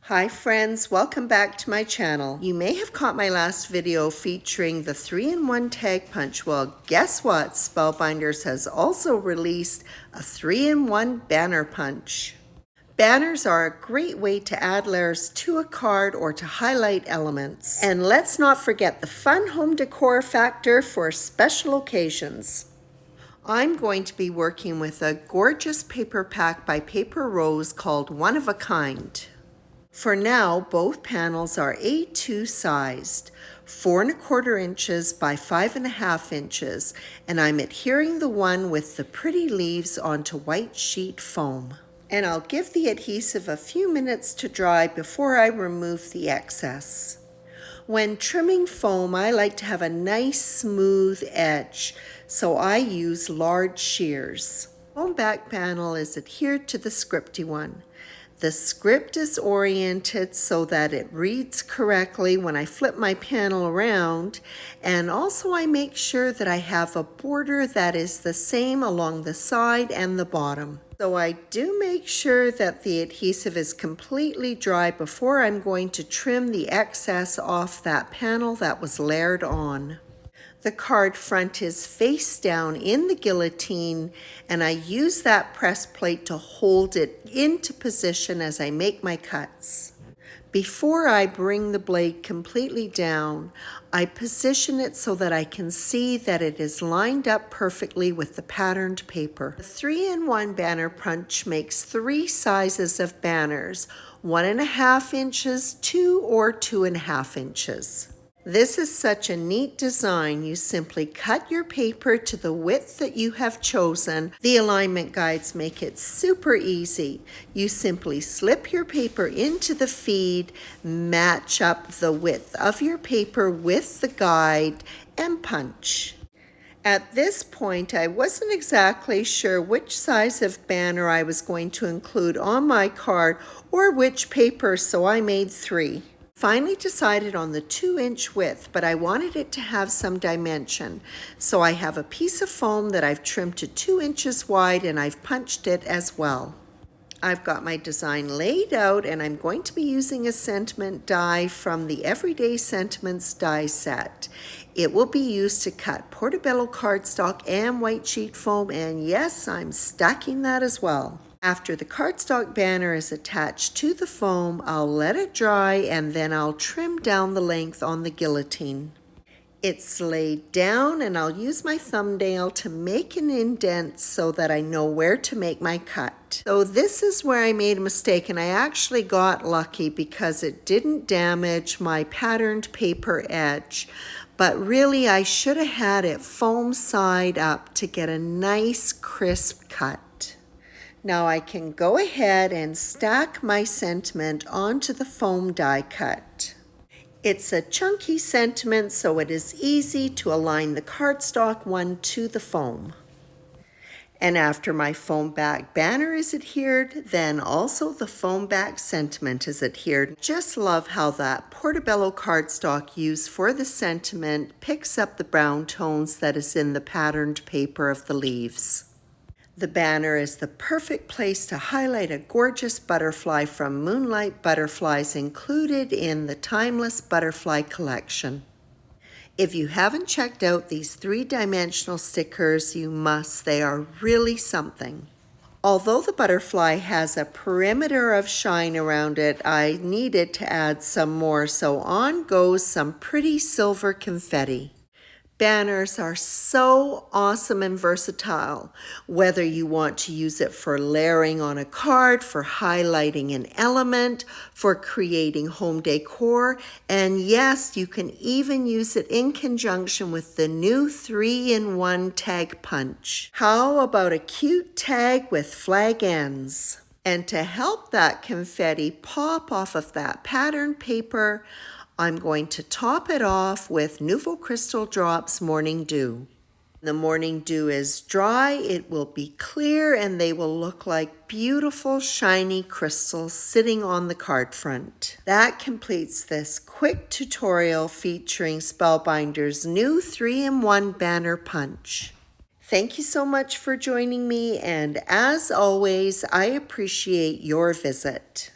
Hi friends, welcome back to my channel. You may have caught my last video featuring the 3-in-1 tag punch. Well, guess what? Spellbinders has also released a 3-in-1 banner punch. Banners are a great way to add layers to a card or to highlight elements. And let's not forget the fun home decor factor for special occasions. I'm going to be working with a gorgeous paper pack by Paper Rose called One of a Kind. For now, both panels are A2 sized, 4¼ inches by 5½ inches, and I'm adhering the one with the pretty leaves onto white sheet foam. And I'll give the adhesive a few minutes to dry before I remove the excess. When trimming foam, I like to have a nice smooth edge, so I use large shears. The foam back panel is adhered to the scripty one. The script is oriented so that it reads correctly when I flip my panel around, and also I make sure that I have a border that is the same along the side and the bottom. So I do make sure that the adhesive is completely dry before I'm going to trim the excess off that panel that was layered on. The card front is face down in the guillotine, and I use that press plate to hold it into position as I make my cuts. Before I bring the blade completely down, I position it so that I can see that it is lined up perfectly with the patterned paper. The 3-in-1 banner punch makes 3 sizes of banners, 1½ inches, 2 or 2½ inches. This is such a neat design. You simply cut your paper to the width that you have chosen. The alignment guides make it super easy. You simply slip your paper into the feed, match up the width of your paper with the guide, and punch. At this point, I wasn't exactly sure which size of banner I was going to include on my card or which paper, so I made 3. Finally decided on the 2-inch width, but I wanted it to have some dimension. So I have a piece of foam that I've trimmed to 2 inches wide, and I've punched it as well. I've got my design laid out, and I'm going to be using a sentiment die from the Everyday Sentiments die set. It will be used to cut portobello cardstock and white sheet foam, and yes, I'm stacking that as well. After the cardstock banner is attached to the foam, I'll let it dry and then I'll trim down the length on the guillotine. It's laid down, and I'll use my thumbnail to make an indent so that I know where to make my cut. So this is where I made a mistake, and I actually got lucky because it didn't damage my patterned paper edge. But really I should have had it foam side up to get a nice crisp cut. Now I can go ahead and stack my sentiment onto the foam die cut. It's a chunky sentiment, so it is easy to align the cardstock one to the foam. And after my foam back banner is adhered, then also the foam back sentiment is adhered. Just love how that portobello cardstock used for the sentiment picks up the brown tones that is in the patterned paper of the leaves. The banner is the perfect place to highlight a gorgeous butterfly from Moonlight Butterflies included in the Timeless Butterfly collection. If you haven't checked out these 3-dimensional stickers, you must. They are really something. Although the butterfly has a perimeter of shine around it, I needed to add some more, so on goes some pretty silver confetti. Banners are so awesome and versatile, whether you want to use it for layering on a card, for highlighting an element, for creating home decor, and yes, you can even use it in conjunction with the new 3-in-1 tag punch. How about a cute tag with flag ends? And to help that confetti pop off of that patterned paper, I'm going to top it off with Nouveau Crystal Drops Morning Dew. When the Morning Dew is dry, it will be clear and they will look like beautiful shiny crystals sitting on the card front. That completes this quick tutorial featuring Spellbinder's new 3-in-1 banner punch. Thank you so much for joining me, and as always, I appreciate your visit.